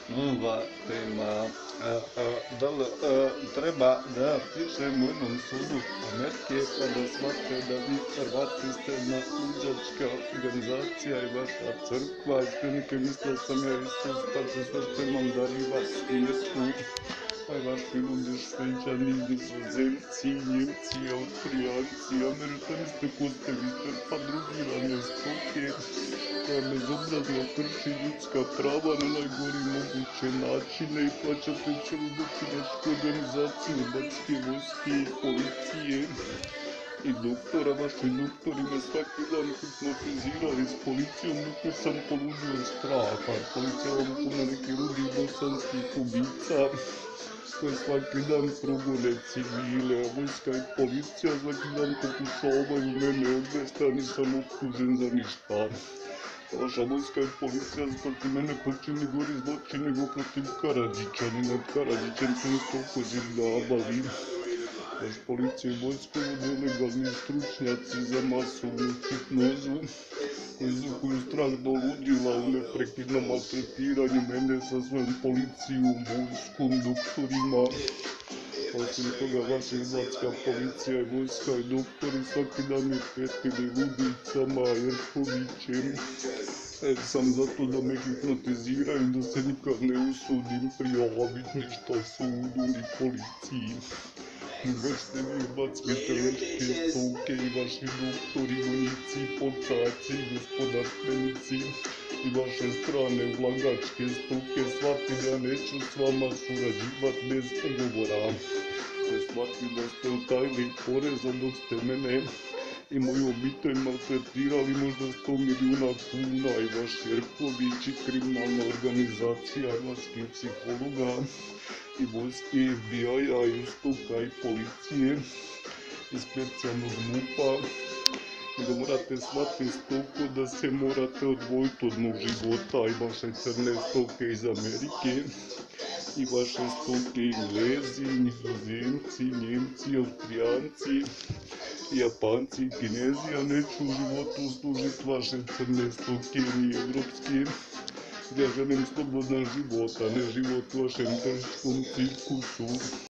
nova tema. Da li treba da pišem u jednom sudu Amerike pa da shvate da vi Hrvati ste jedna luđačka organizacija i vaša crkva i prilike mislio sam ja Isus pa će sve što imam dariva svijetu. Pa vaši ljudi Šveđani, Nizozemci, Njemci, Austrijanci, Američani ste ko ste, vi ste pa drugirane stoke koja bezobrazno krši ljudska prava na najgori moguće načine i plaćate cijelu zločinačku organizaciju Hrvatske vojske i policije i doktora. Vaši doktori me svaki dan hipnotizirali s policijom dok sam poludio od straha. Policija vam puna neki rudi bosanskih ubica koje svaki dan progone civile, a vojska i policija svaki dan pokušavaju mene odvesti, a nisam optužen za ništa. Vaša vojska i policija protiv mene počini gori zločin nego protiv Karadžića, ni nad Karadžićem se isto opoživljavali. Vaš policija i vojska vode legalni stručnjaci za masovnu hipnozu koji izvukuju strah do ludila u neprekidnom maltretiranju mene sa svojom policijom, vojskom, doktorima. Osim toga, vaša hrvatska policija i vojska i doktori svaki dan mi pretili ludicama, Jerkovićem. Sam zato da me hipnotiziraju, da se nikad ne usudim prijaviti ništa sudu ni policiji. Baš ste vi hrvatske teleške stoke i vaši doktori, vojnici, polcaci, gospodarstvenici i vaše strane ulagačke stoke, shvati da neću s vama surađivat bez ugovora. Shvati da ste utajili poreza dok ste mene i moju obitelj maltretirali možda 100 milijuna kuna i vaš Jerković i kriminalna organizacija hrvatskih psihologa i vojske FBI-a i USKOK-a i policije i specijalnog MUP-a i da morate shvatiti stoko da se morate odvojiti od mog života i vaše crne stoke iz Amerike i vaše stoke Englezi, Nizozemci, Njemci, Austrijanci, Japanci i Kinezi, a neću u životu služiti vaše crne stoke ni evropske. Ja želim slobodan život, a ne život u vašem tržiškom cirkusu.